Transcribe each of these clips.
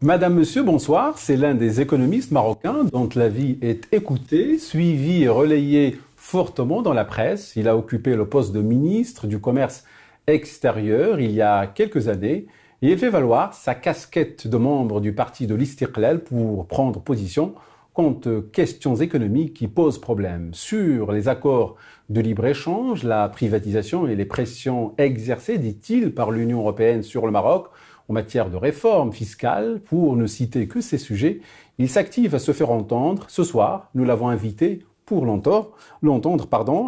Madame, Monsieur, bonsoir. C'est l'un des économistes marocains dont l'avis est écouté, suivi et relayé fortement dans la presse. Il a occupé le poste de ministre du Commerce extérieur il y a quelques années et il fait valoir sa casquette de membre du parti de l'Istiqlal pour prendre position contre questions économiques qui posent problème. Sur les accords de libre-échange, la privatisation et les pressions exercées, dit-il, par l'Union européenne sur le Maroc en matière de réforme fiscale, pour ne citer que ces sujets, il s'active à se faire entendre. Ce soir, nous l'avons invité pour l'entendre,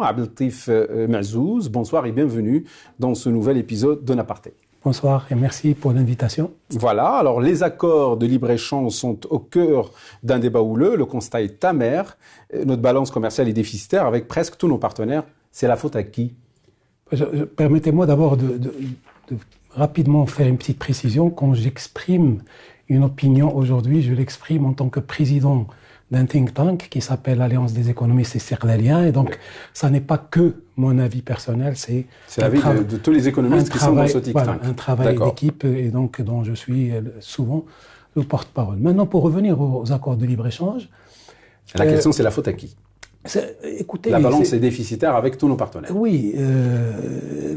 Abdeltif Mazouz. Bonsoir et bienvenue dans ce nouvel épisode de Naparté. Bonsoir et merci pour l'invitation. Voilà, alors les accords de libre-échange sont au cœur d'un débat houleux. Le constat est amer. Notre balance commerciale est déficitaire avec presque tous nos partenaires. C'est la faute à qui? Permettez-moi d'abord de rapidement faire une petite précision. Quand j'exprime une opinion aujourd'hui, je l'exprime en tant que président d'un think tank qui s'appelle l'Alliance des économistes istiqlaliens. Et donc, ça n'est pas que mon avis personnel, c'est l'avis de tous les économistes qui sont dans ce think tank. Voilà, un travail d'équipe et donc dont je suis souvent le porte-parole. Maintenant, pour revenir aux accords de libre-échange... La question, c'est la faute à qui? Écoutez, la balance est déficitaire avec tous nos partenaires. Oui,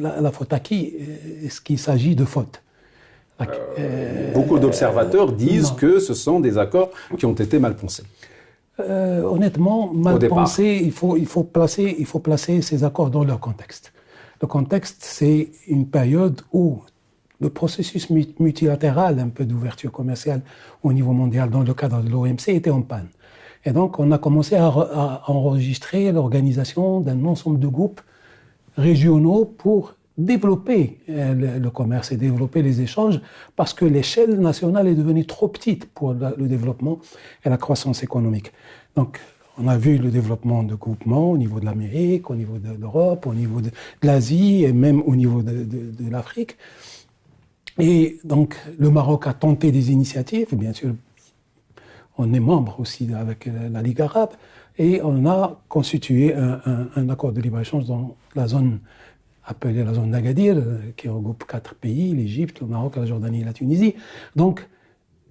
la faute à qui? Est-ce qu'il s'agit de faute? Beaucoup d'observateurs disent que ce sont des accords qui ont été mal pensés. Honnêtement, mal pensés, il faut placer ces accords dans leur contexte. Le contexte, c'est une période où le processus multilatéral, un peu d'ouverture commerciale au niveau mondial dans le cadre de l'OMC, était en panne. Et donc, on a commencé à enregistrer l'organisation d'un ensemble de groupes régionaux pour développer le commerce et développer les échanges, parce que l'échelle nationale est devenue trop petite pour le développement et la croissance économique. Donc, on a vu le développement de groupements au niveau de l'Amérique, au niveau de l'Europe, au niveau de l'Asie et même au niveau de l'Afrique. Et donc, le Maroc a tenté des initiatives, bien sûr. On est membre aussi avec la Ligue arabe et on a constitué un accord de libre-échange dans la zone appelée la zone d'Agadir, qui regroupe 4 pays, l'Égypte, le Maroc, la Jordanie et la Tunisie. Donc,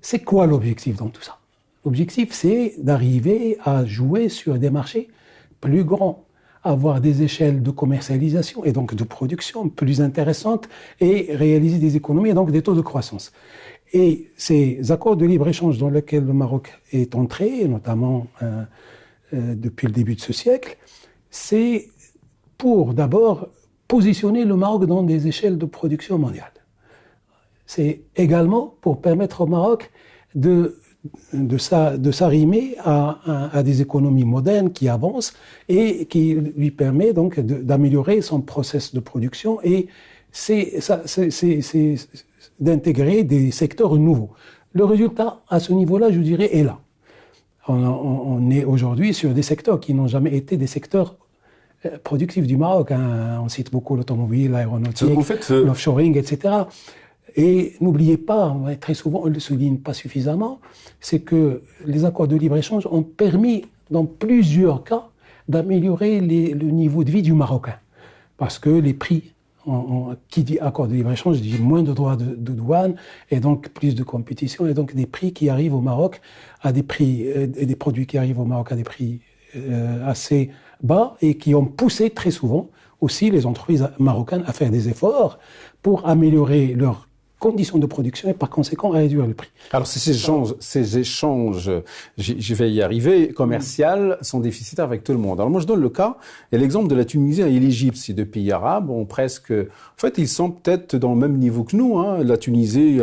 c'est quoi l'objectif dans tout ça? L'objectif, c'est d'arriver à jouer sur des marchés plus grands, avoir des échelles de commercialisation et donc de production plus intéressantes et réaliser des économies et donc des taux de croissance. Et ces accords de libre-échange dans lesquels le Maroc est entré, notamment depuis le début de ce siècle, c'est pour d'abord positionner le Maroc dans des échelles de production mondiale. C'est également pour permettre au Maroc de s'arrimer à des économies modernes qui avancent et qui lui permet donc d'améliorer son process de production et c'est d'intégrer des secteurs nouveaux. Le résultat, à ce niveau-là, je dirais, est là. On est aujourd'hui sur des secteurs qui n'ont jamais été des secteurs productifs du Maroc. On cite beaucoup l'automobile, l'aéronautique, l'offshoring, etc. Et n'oubliez pas, très souvent on ne le souligne pas suffisamment, c'est que les accords de libre-échange ont permis, dans plusieurs cas, d'améliorer le niveau de vie du Marocain. Parce que les prix, qui dit accord de libre-échange, dit moins de droits de douane et donc plus de compétition et donc des prix qui arrivent au Maroc à des prix, des produits qui arrivent au Maroc à des prix assez bas et qui ont poussé très souvent aussi les entreprises marocaines à faire des efforts pour améliorer leurs conditions de production et par conséquent à réduire le prix. Alors ces échanges, je vais y arriver, commerciaux sont déficitaires avec tout le monde. Alors moi je donne le cas et l'exemple de la Tunisie et l'Égypte, ces deux pays arabes ont presque, en fait ils sont peut-être dans le même niveau que nous. La Tunisie,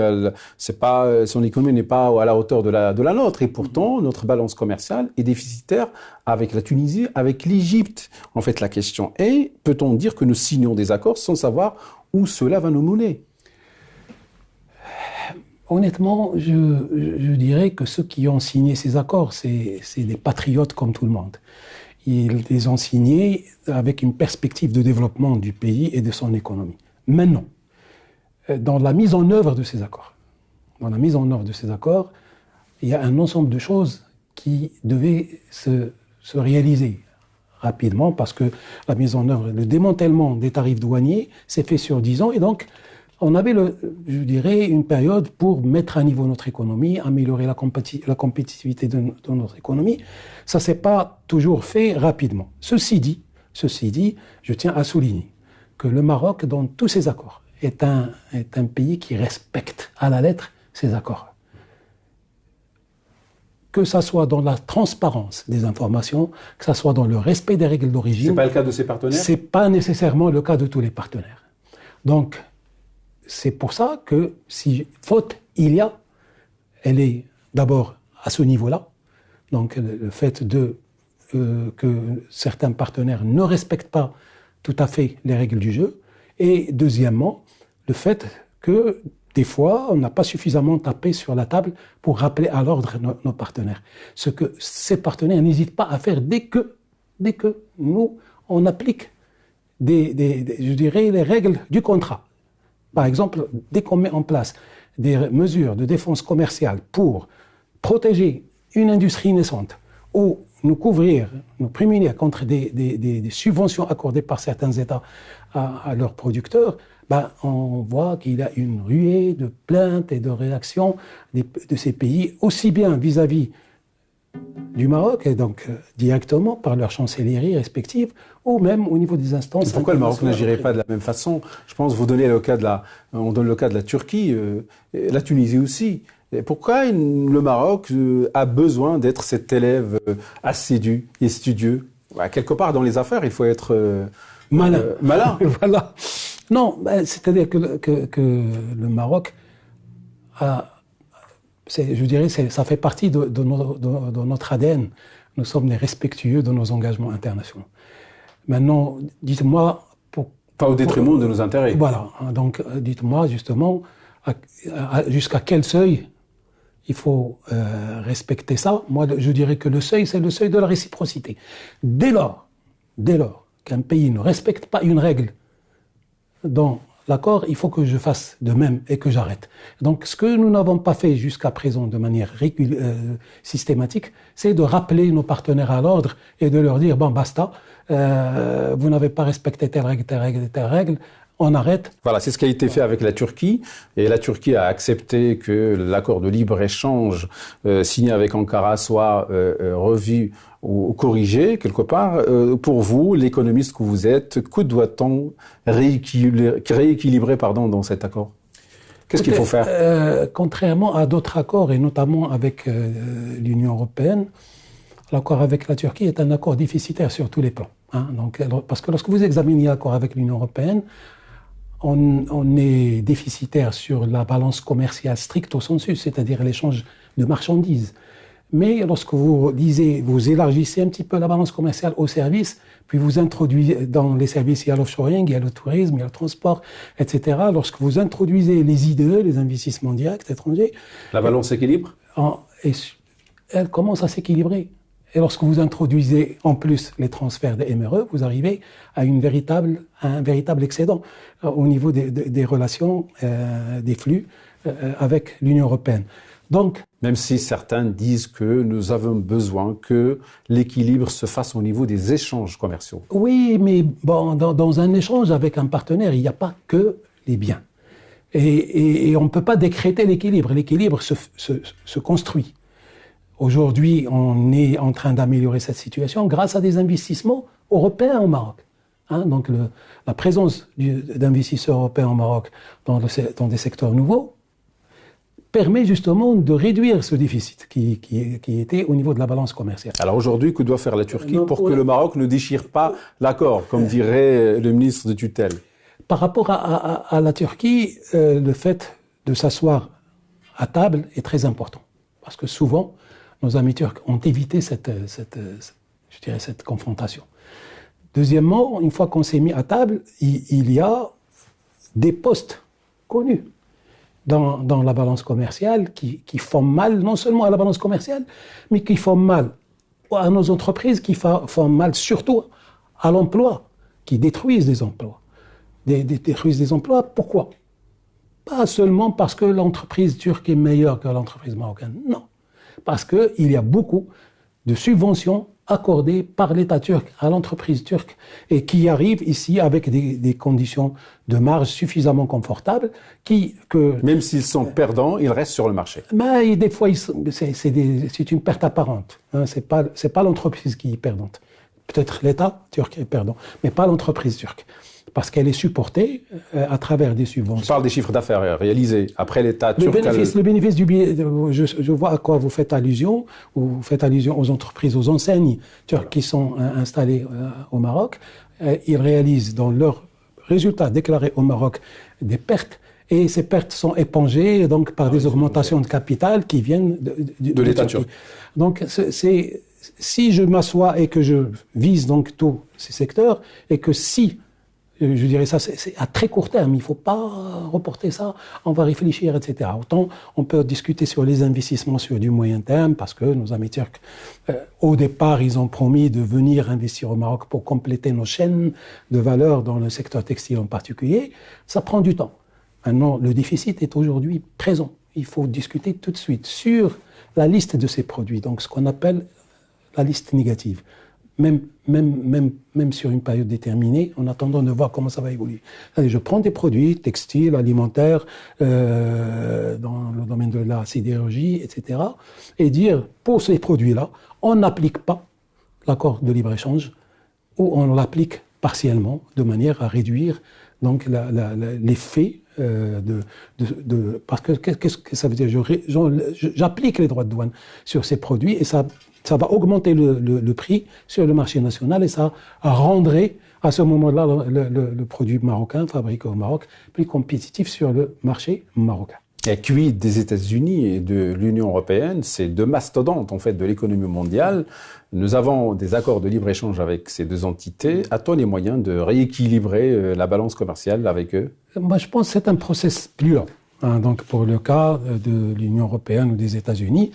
c'est pas, son économie n'est pas à la hauteur de la nôtre et pourtant notre balance commerciale est déficitaire avec la Tunisie, avec l'Égypte. En fait la question est, peut-on dire que nous signons des accords sans savoir où cela va nous mener? Honnêtement, je dirais que ceux qui ont signé ces accords, c'est des patriotes comme tout le monde. Ils les ont signés avec une perspective de développement du pays et de son économie. Maintenant, dans la mise en œuvre de ces accords, il y a un ensemble de choses qui devaient se réaliser rapidement parce que la mise en œuvre, le démantèlement des tarifs douaniers s'est fait sur 10 ans et donc on avait, je dirais, une période pour mettre à niveau notre économie, améliorer la compétitivité de notre économie. Ça s'est pas toujours fait rapidement. Ceci dit, je tiens à souligner que le Maroc, dans tous ses accords, est un pays qui respecte à la lettre ces accords. Que ça soit dans la transparence des informations, que ça soit dans le respect des règles d'origine. C'est pas le cas de ses partenaires? C'est pas nécessairement le cas de tous les partenaires. Donc, c'est pour ça que si faute il y a, elle est d'abord à ce niveau-là. Donc, le fait que certains partenaires ne respectent pas tout à fait les règles du jeu. Et deuxièmement, le fait que des fois, on n'a pas suffisamment tapé sur la table pour rappeler à l'ordre nos partenaires. Ce que ces partenaires n'hésitent pas à faire dès que nous, on applique je dirais, les règles du contrat. Par exemple, dès qu'on met en place des mesures de défense commerciale pour protéger une industrie naissante ou nous couvrir, nous prémunir contre des subventions accordées par certains États à leurs producteurs, on voit qu'il y a une ruée de plaintes et de réactions de ces pays, aussi bien vis-à-vis du Maroc, et donc directement par leurs chancelleries respectives, ou même au niveau des instances. Et pourquoi le Maroc n'agirait pas de la même façon? Je pense que on donne le cas de la Turquie, la Tunisie aussi. Et pourquoi le Maroc a besoin d'être cet élève assidu et studieux? Quelque part dans les affaires, il faut être malin. Voilà. Non, c'est-à-dire que le Maroc je dirais, ça fait partie de notre ADN. Nous sommes les respectueux de nos engagements internationaux. Maintenant, dites-moi... Pas au détriment de nos intérêts. Voilà. Donc, dites-moi justement jusqu'à quel seuil il faut respecter ça. Moi, je dirais que le seuil, c'est le seuil de la réciprocité. Dès lors qu'un pays ne respecte pas une règle dans l'accord, il faut que je fasse de même et que j'arrête. Donc, ce que nous n'avons pas fait jusqu'à présent de manière systématique, c'est de rappeler nos partenaires à l'ordre et de leur dire, basta, vous n'avez pas respecté telle règle, on arrête. Voilà, c'est ce qui a été fait avec la Turquie. Et la Turquie a accepté que l'accord de libre-échange signé avec Ankara soit revu ou corrigé, quelque part. Pour vous, l'économiste que vous êtes, que doit-on rééquilibrer dans cet accord? Qu'est-ce qu'il faut faire? Contrairement à d'autres accords, et notamment avec l'Union européenne, l'accord avec la Turquie est un accord déficitaire sur tous les plans. Donc, parce que lorsque vous examinez l'accord avec l'Union européenne, on est déficitaire sur la balance commerciale stricto sensu, c'est-à-dire l'échange de marchandises. Mais lorsque vous élargissez un petit peu la balance commerciale aux services, puis vous introduisez dans les services, il y a l'offshoring, il y a le tourisme, il y a le transport, etc. Lorsque vous introduisez les IDE, les investissements directs étrangers... La balance s'équilibre? Elle commence à s'équilibrer. Et lorsque vous introduisez en plus les transferts des MRE, vous arrivez à un véritable excédent au niveau des relations, des flux avec l'Union européenne. Donc, même si certains disent que nous avons besoin que l'équilibre se fasse au niveau des échanges commerciaux. Oui, mais dans un échange avec un partenaire, il n'y a pas que les biens. Et on ne peut pas décréter l'équilibre. L'équilibre se construit. Aujourd'hui, on est en train d'améliorer cette situation grâce à des investissements européens au Maroc. Donc la présence d'investisseurs européens au Maroc dans des secteurs nouveaux permet justement de réduire ce déficit qui était au niveau de la balance commerciale. Alors aujourd'hui, que doit faire la Turquie pour que le Maroc ne déchire pas l'accord, comme dirait le ministre de tutelle? Par rapport à la Turquie, le fait de s'asseoir à table est très important. Parce que souvent, nos amis turcs ont évité cette confrontation. Deuxièmement, une fois qu'on s'est mis à table, il y a des postes connus dans la balance commerciale qui font mal non seulement à la balance commerciale, mais qui font mal à nos entreprises, qui font mal surtout à l'emploi, qui détruisent des emplois. Détruisent des emplois, pourquoi? Pas seulement parce que l'entreprise turque est meilleure que l'entreprise marocaine, non. Parce qu'il y a beaucoup de subventions accordé par l'État turc à l'entreprise turque et qui arrive ici avec des conditions de marge suffisamment confortables Même s'ils sont perdants, ils restent sur le marché. Mais des fois, c'est une perte apparente. Hein, c'est pas l'entreprise qui est perdante. Peut-être l'État turc est perdant, mais pas l'entreprise turque. Parce qu'elle est supportée à travers des subventions. Je parle des chiffres d'affaires réalisés après l'État turc. Le bénéfice du billet, je vois à quoi vous faites allusion. Vous faites allusion aux entreprises, aux enseignes turques qui sont installées au Maroc. Ils réalisent dans leurs résultats déclarés au Maroc des pertes. Et ces pertes sont épongées donc, par des augmentations de capital qui viennent de l'État turc. Donc, si je m'assois et que je vise donc tous ces secteurs, et que si je dirais ça, c'est à très court terme. Il ne faut pas reporter ça. On va réfléchir, etc. Autant on peut discuter sur les investissements sur du moyen terme, parce que nos amis turcs, au départ, ils ont promis de venir investir au Maroc pour compléter nos chaînes de valeur dans le secteur textile en particulier. Ça prend du temps. Maintenant, le déficit est aujourd'hui présent. Il faut discuter tout de suite sur la liste de ces produits, donc ce qu'on appelle la liste négative. Même sur une période déterminée, en attendant de voir comment ça va évoluer. Allez, je prends des produits textiles, alimentaires, dans le domaine de la sidérurgie, etc., et dire, pour ces produits-là, on n'applique pas l'accord de libre-échange, ou on l'applique partiellement, de manière à réduire donc l'effet parce que qu'est-ce que ça veut dire? J'applique les droits de douane sur ces produits, et ça va augmenter le prix sur le marché national, et ça rendrait à ce moment-là le produit marocain fabriqué au Maroc plus compétitif sur le marché marocain. Et quid des États-Unis et de l'Union européenne, c'est deux mastodontes en fait de l'économie mondiale. Nous avons des accords de libre-échange avec ces deux entités. A-t-on les moyens de rééquilibrer la balance commerciale avec eux? Moi, je pense que c'est un processus plus long. Hein, donc, pour le cas de l'Union européenne ou des États-Unis,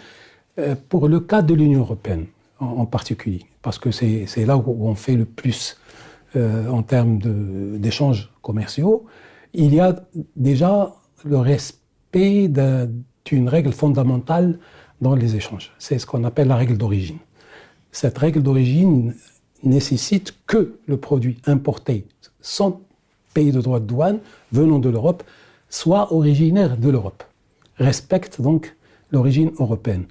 pour le cas de l'Union européenne en particulier, parce que c'est là où on fait le plus en termes d'échanges commerciaux, il y a déjà le respect d'une règle fondamentale dans les échanges. C'est ce qu'on appelle la règle d'origine. Cette règle d'origine nécessite que le produit importé sans payer de droits de douane venant de l'Europe soit originaire de l'Europe, respecte donc l'origine européenne.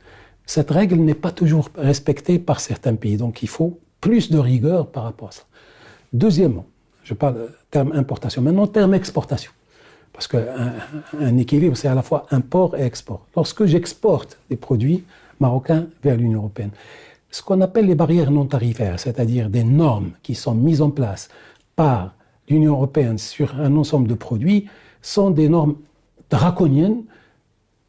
Cette règle n'est pas toujours respectée par certains pays, donc il faut plus de rigueur par rapport à ça. Deuxièmement, je parle de terme importation, maintenant terme exportation. Parce qu'un équilibre, c'est à la fois import et export. Lorsque j'exporte des produits marocains vers l'Union européenne, ce qu'on appelle les barrières non tarifaires, c'est-à-dire des normes qui sont mises en place par l'Union européenne sur un ensemble de produits, sont des normes draconiennes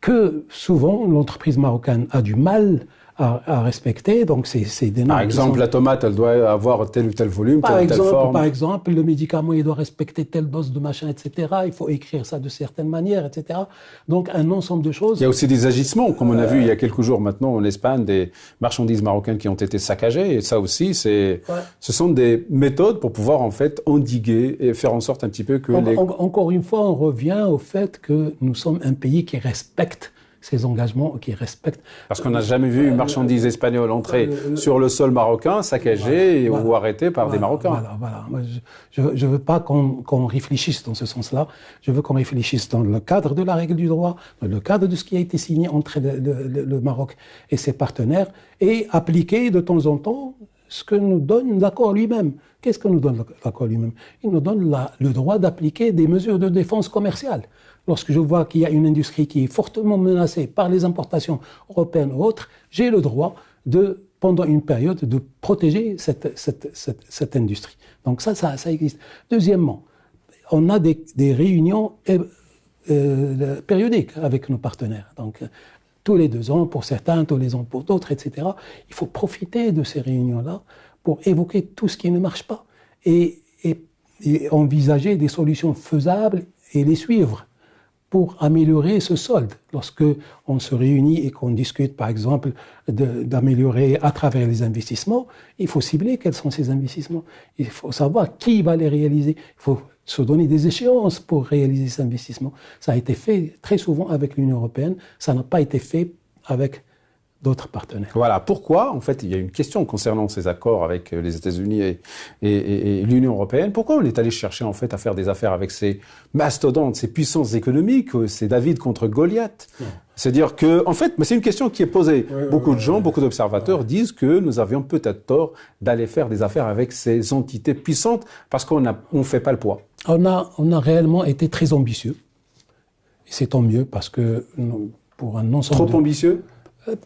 que souvent l'entreprise marocaine a du mal à respecter. Donc c'est des normes. Par exemple, la tomate, elle doit avoir tel ou tel volume, telle ou telle forme. Par exemple, le médicament, il doit respecter telle dose de machin, etc. Il faut écrire ça de certaines manières, etc. Donc un ensemble de choses. Il y a aussi des agissements, comme on a vu il y a quelques jours maintenant en Espagne, des marchandises marocaines qui ont été saccagées. Et ça aussi, ce sont des méthodes pour pouvoir en fait endiguer et faire en sorte un petit peu que Encore une fois, on revient au fait que nous sommes un pays qui respecte ces engagements, qui respectent... Parce qu'on n'a jamais vu une marchandise espagnole entrer sur le sol marocain, saccagée ou arrêtée par des Marocains. Voilà. Moi, je veux pas qu'on réfléchisse dans ce sens-là. Je veux qu'on réfléchisse dans le cadre de la règle du droit, dans le cadre de ce qui a été signé entre le Maroc et ses partenaires, et appliquer de temps en temps ce que nous donne l'accord lui-même. Qu'est-ce que nous donne l'accord lui-même? Il nous donne le droit d'appliquer des mesures de défense commerciale. Lorsque je vois qu'il y a une industrie qui est fortement menacée par les importations européennes ou autres, j'ai le droit pendant une période, de protéger cette industrie. Donc ça existe. Deuxièmement, on a des réunions périodiques avec nos partenaires. Donc, tous les 2 ans pour certains, tous les ans pour d'autres, etc. Il faut profiter de ces réunions-là pour évoquer tout ce qui ne marche pas et envisager des solutions faisables et les suivre pour améliorer ce solde. Lorsque on se réunit et qu'on discute, par exemple, d'améliorer à travers les investissements, il faut cibler quels sont ces investissements. Il faut savoir qui va les réaliser. Il faut se donner des échéances pour réaliser ces investissements. Ça a été fait très souvent avec l'Union européenne. Ça n'a pas été fait avec d'autres partenaires. Voilà, pourquoi, en fait, il y a une question concernant ces accords avec les États-Unis et l'Union européenne. Pourquoi on est allé chercher, en fait, à faire des affaires avec ces mastodontes, ces puissances économiques, c'est David contre Goliath? C'est-à-dire que, en fait, mais c'est une question qui est posée. Beaucoup de gens, beaucoup d'observateurs disent que nous avions peut-être tort d'aller faire des affaires avec ces entités puissantes parce qu'on ne fait pas le poids. On a réellement été très ambitieux. Et c'est tant mieux parce que pour un ensemble Trop ambitieux?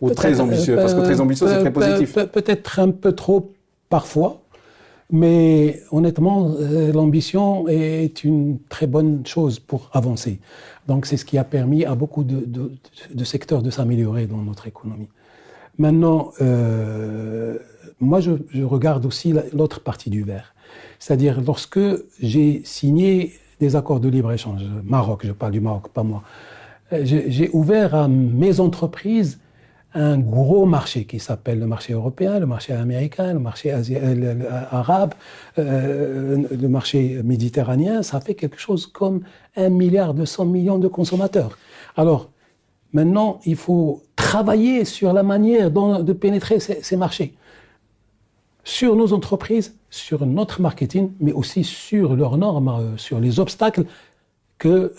Ou très ambitieux, parce que très ambitieux, c'est très positif. Peut-être un peu trop parfois, mais honnêtement, l'ambition est une très bonne chose pour avancer. Donc c'est ce qui a permis à beaucoup de secteurs de s'améliorer dans notre économie. Maintenant, moi je regarde aussi l'autre partie du verre. C'est-à-dire lorsque j'ai signé des accords de libre-échange, Maroc, je parle du Maroc, pas moi, j'ai ouvert à mes entreprises un gros marché qui s'appelle le marché européen, le marché américain, le marché arabe, le marché méditerranéen. Ça fait quelque chose comme 1,2 milliard de consommateurs. Alors, maintenant, il faut travailler sur la manière de pénétrer ces marchés. Sur nos entreprises, sur notre marketing, mais aussi sur leurs normes, sur les obstacles que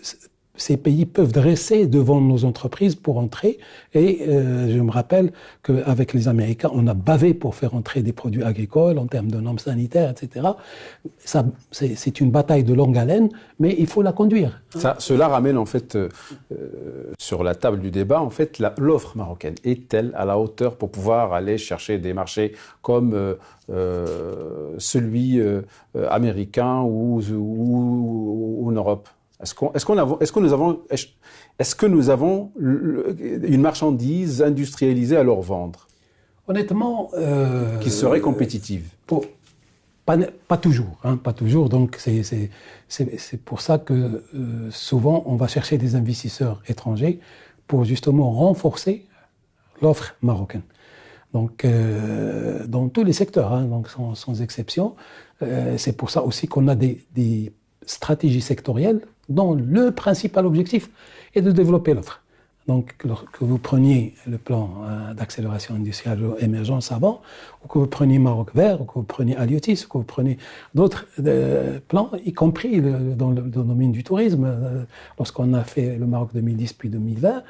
ces pays peuvent dresser devant nos entreprises pour entrer. Et je me rappelle qu'avec les Américains, on a bavé pour faire entrer des produits agricoles en termes de normes sanitaires, etc. Ça, c'est une bataille de longue haleine, mais il faut la conduire. Cela ramène en fait sur la table du débat, en fait, l'offre marocaine est-elle à la hauteur pour pouvoir aller chercher des marchés comme celui américain ou en Europe? Est-ce que nous avons une marchandise industrialisée à leur vendre? Honnêtement, qui serait compétitive? Pas toujours, hein, pas toujours. Donc c'est pour ça que souvent on va chercher des investisseurs étrangers pour justement renforcer l'offre marocaine. Donc dans tous les secteurs, hein, donc sans exception. C'est pour ça aussi qu'on a des stratégies sectorielles dont le principal objectif est de développer l'offre. Donc, que vous preniez le plan d'accélération industrielle émergence avant, ou que vous preniez Maroc Vert, ou que vous preniez Aliotis, ou que vous preniez d'autres plans, y compris dans le domaine du tourisme, lorsqu'on a fait le Maroc 2010 puis 2020,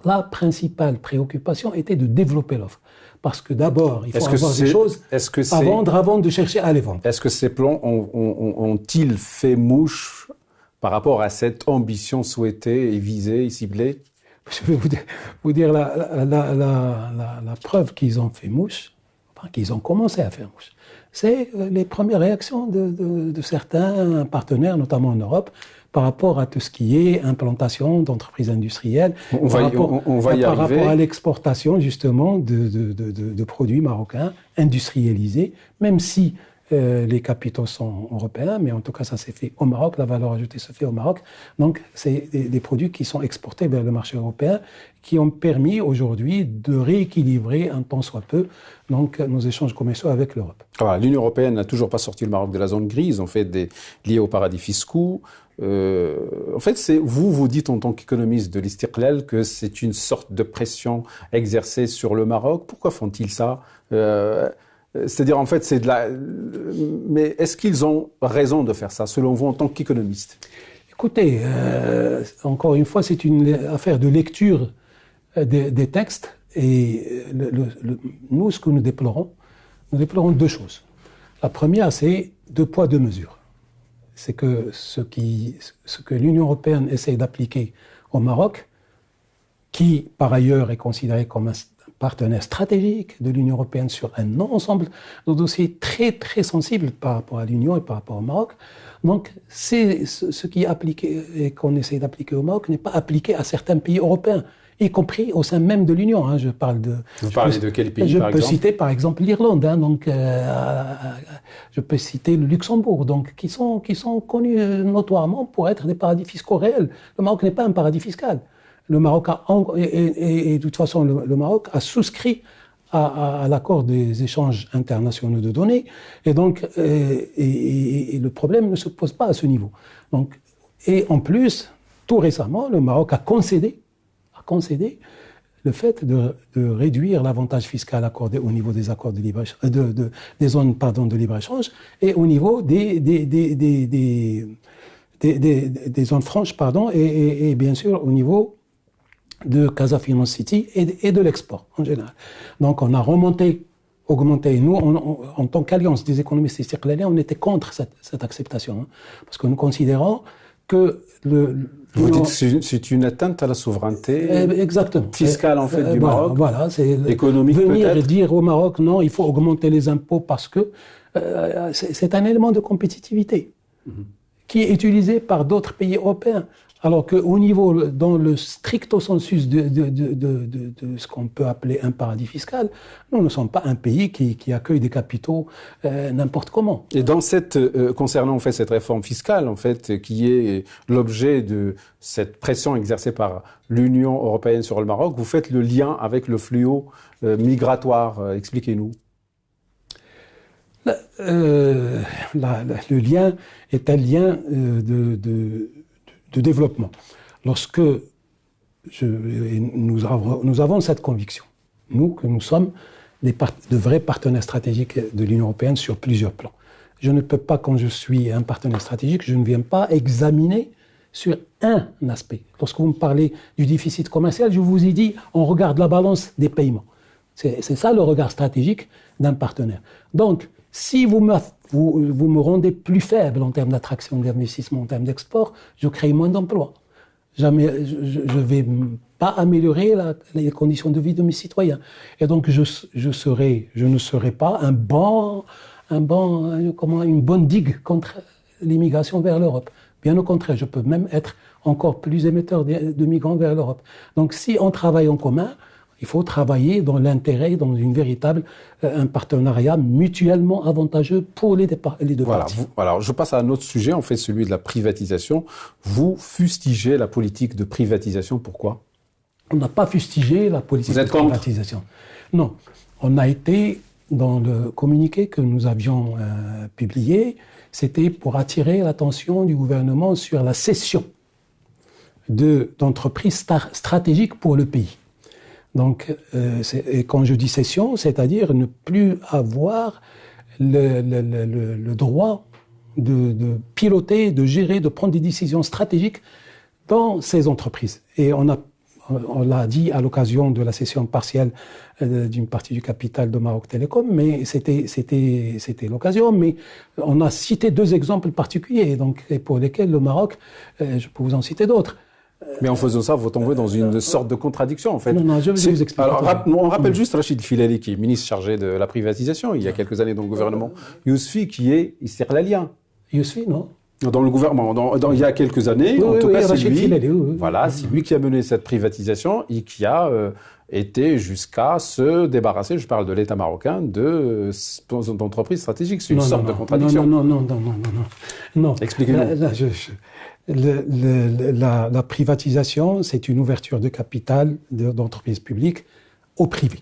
la principale préoccupation était de développer l'offre. Parce que d'abord, il faut avoir des choses à vendre avant de chercher à les vendre. Est-ce que ces plans ont-ils fait mouche par rapport à cette ambition souhaitée et visée et ciblée? Je vais vous dire la preuve qu'ils ont fait mouche, enfin qu'ils ont commencé à faire mouche. C'est les premières réactions de certains partenaires, notamment en Europe, par rapport à tout ce qui est implantation d'entreprises industrielles, par rapport à l'exportation justement de produits marocains industrialisés, même si les capitaux sont européens, mais en tout cas ça s'est fait au Maroc, la valeur ajoutée se fait au Maroc. Donc c'est des produits qui sont exportés vers le marché européen, qui ont permis aujourd'hui de rééquilibrer un tant soit peu donc, nos échanges commerciaux avec l'Europe. Alors, l'Union européenne n'a toujours pas sorti le Maroc de la zone grise, en fait, liés aux paradis fiscaux. En fait, vous dites en tant qu'économiste de l'Istiqlal que c'est une sorte de pression exercée sur le Maroc. Pourquoi font-ils ça? C'est-à-dire, en fait, mais est-ce qu'ils ont raison de faire ça, selon vous, en tant qu'économiste? Écoutez, encore une fois, c'est une affaire de lecture des textes. Et nous, ce que nous déplorons deux choses. La première, c'est 2 poids, 2 mesures. C'est que ce que l'Union européenne essaie d'appliquer au Maroc, qui, par ailleurs, est considéré comme un partenaire stratégique de l'Union européenne sur un ensemble de dossiers très, très sensibles par rapport à l'Union et par rapport au Maroc. Donc, c'est ce qui est appliqué et qu'on essaie d'appliquer au Maroc n'est pas appliqué à certains pays européens, y compris au sein même de l'Union. Hein. Vous parlez de quel pays, par exemple? Je peux citer, par exemple, l'Irlande. Hein, donc, je peux citer le Luxembourg, donc, qui sont connus notoirement pour être des paradis fiscaux réels. Le Maroc n'est pas un paradis fiscal. Le Maroc et de toute façon, le Maroc a souscrit à l'accord des échanges internationaux de données. Et donc, et le problème ne se pose pas à ce niveau. Donc, et en plus, tout récemment, le Maroc a concédé le fait de réduire l'avantage fiscal accordé au niveau des accords de libre-échange, des zones de libre-échange et au niveau des zones franches, et bien sûr au niveau de Casa Finance City et de l'export en général. Donc on a augmenté. Nous, en tant qu'alliance des économistes istiqlaliens, on était contre cette acceptation, parce que nous considérons que vous dites que c'est une atteinte à la souveraineté fiscale en fait du Maroc. Voilà, c'est économique venir peut-être. Et dire au Maroc non, il faut augmenter les impôts parce que c'est un élément de compétitivité qui est utilisé par d'autres pays européens. Alors qu'au niveau, dans le stricto sensus de ce qu'on peut appeler un paradis fiscal, nous ne sommes pas un pays qui accueille des capitaux n'importe comment. Et dans concernant en fait cette réforme fiscale, en fait, qui est l'objet de cette pression exercée par l'Union européenne sur le Maroc, vous faites le lien avec le fléau migratoire. Expliquez-nous. Le lien est un lien de développement. Lorsque nous avons cette conviction, que nous sommes de vrais partenaires stratégiques de l'Union européenne sur plusieurs plans. Je ne peux pas, quand je suis un partenaire stratégique, je ne viens pas examiner sur un aspect. Lorsque vous me parlez du déficit commercial, je vous ai dit, on regarde la balance des paiements. C'est ça le regard stratégique d'un partenaire. Donc, si vous me rendez plus faible en termes d'attraction d'investissement, en termes d'export, je crée moins d'emplois. Je ne vais pas améliorer les conditions de vie de mes citoyens. Et donc, je ne serai pas une bonne digue contre l'immigration vers l'Europe. Bien au contraire, je peux même être encore plus émetteur de migrants vers l'Europe. Donc, si on travaille en commun, il faut travailler dans l'intérêt, dans un partenariat mutuellement avantageux pour les deux parties. Alors, je passe à un autre sujet, en fait, celui de la privatisation. Vous fustigez la politique de privatisation, pourquoi ? On n'a pas fustigé la politique de privatisation. Non, on a été dans le communiqué que nous avions publié, c'était pour attirer l'attention du gouvernement sur la cession d'entreprises stratégiques pour le pays. Donc, et quand je dis cession, c'est-à-dire ne plus avoir le droit de piloter, de gérer, de prendre des décisions stratégiques dans ces entreprises. Et on l'a dit à l'occasion de la cession partielle d'une partie du capital de Maroc Télécom, mais c'était l'occasion. Mais on a cité deux exemples particuliers, donc pour lesquels le Maroc, je peux vous en citer d'autres. Mais en faisant ça, vous tombez dans une sorte de contradiction, en fait. Non, je vais vous expliquer. Alors, on rappelle juste Rachid Filali, qui est ministre chargé de la privatisation, il y a quelques années dans le gouvernement Yousfi, qui est istiqlalien. Yousfi, non ? Dans le gouvernement, il y a quelques années, en tout cas, c'est lui. Filali, voilà, c'est lui qui a mené cette privatisation et qui a été jusqu'à se débarrasser, je parle de l'État marocain, d'entreprises stratégiques. C'est une sorte de contradiction. Non. Expliquez-nous. La privatisation, c'est une ouverture de capital d'entreprises publiques au privé.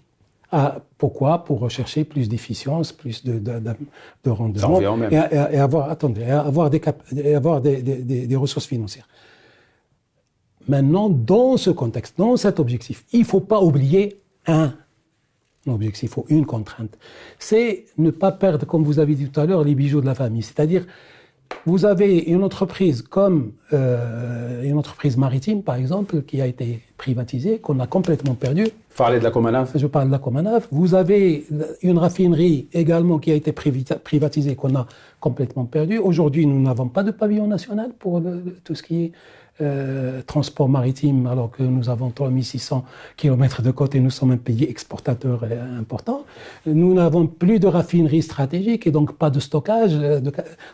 Pourquoi ? Pour rechercher plus d'efficience, plus de rendement et avoir des ressources financières. Maintenant, dans ce contexte, dans cet objectif, il ne faut pas oublier un objectif ou une contrainte. C'est ne pas perdre, comme vous avez dit tout à l'heure, les bijoux de la famille. C'est-à-dire, vous avez une entreprise comme une entreprise maritime, par exemple, qui a été privatisée, qu'on a complètement perdue. Vous parlez de la Comanaf ? Je parle de la Comanaf. Vous avez une raffinerie également qui a été privatisée, qu'on a complètement perdue. Aujourd'hui, nous n'avons pas de pavillon national pour tout ce qui est transport maritime, alors que nous avons 3600 km de côte et nous sommes un pays exportateur important. Nous n'avons plus de raffinerie stratégique et donc pas de stockage.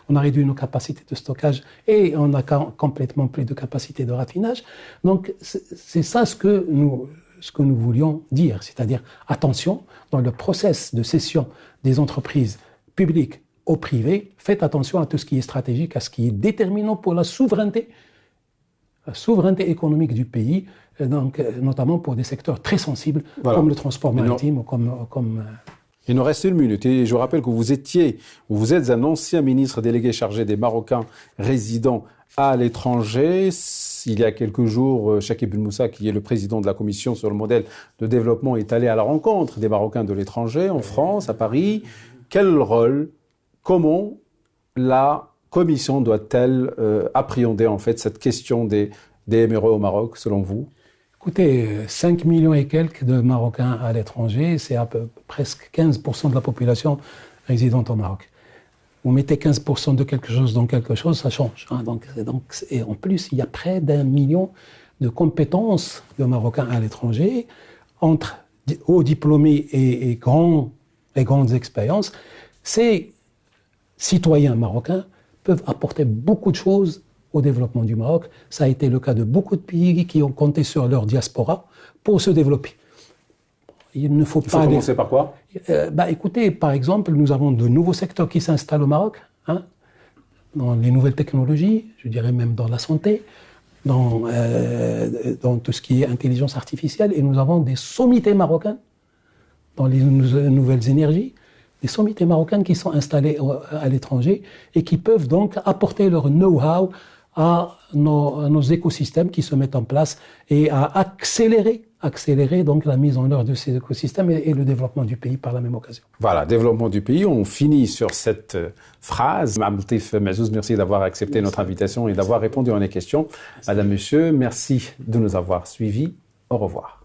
On a réduit nos capacités de stockage et on a complètement plus de capacité de raffinage. Donc c'est ça ce que nous voulions dire, c'est-à-dire attention, dans le process de cession des entreprises publiques au privé, faites attention à tout ce qui est stratégique, à ce qui est déterminant pour la souveraineté économique du pays, donc, notamment pour des secteurs très sensibles, comme le transport maritime ou comme Il nous reste une minute et je rappelle que vous êtes un ancien ministre délégué chargé des Marocains résidant à l'étranger. Il y a quelques jours, Chakib Ben Moussa, qui est le président de la commission sur le modèle de développement, est allé à la rencontre des Marocains de l'étranger, en France, à Paris. Quel rôle, comment la commission doit-elle appréhender en fait cette question des MRE au Maroc, selon vous? Écoutez, 5 millions et quelques de Marocains à l'étranger, c'est presque 15% de la population résidente au Maroc. Vous mettez 15% de quelque chose dans quelque chose, ça change. Hein. Et en plus, il y a près d'1 million de compétences de Marocains à l'étranger, entre hauts diplômés et grandes expériences. Ces citoyens marocains peuvent apporter beaucoup de choses au développement du Maroc. Ça a été le cas de beaucoup de pays qui ont compté sur leur diaspora pour se développer. Il ne faut pas commencer par quoi? Écoutez, par exemple, nous avons de nouveaux secteurs qui s'installent au Maroc, hein, dans les nouvelles technologies, je dirais même dans la santé, dans tout ce qui est intelligence artificielle, et nous avons des sommités marocaines dans les nouvelles énergies, des sommités marocaines qui sont installées à l'étranger et qui peuvent donc apporter leur know-how à nos écosystèmes qui se mettent en place et à accélérer donc la mise en œuvre de ces écosystèmes et le développement du pays par la même occasion. Voilà, développement du pays. On finit sur cette phrase. Abdeltif Mazouz, merci d'avoir accepté notre invitation et d'avoir répondu à nos questions. Madame, Monsieur, merci de nous avoir suivis. Au revoir.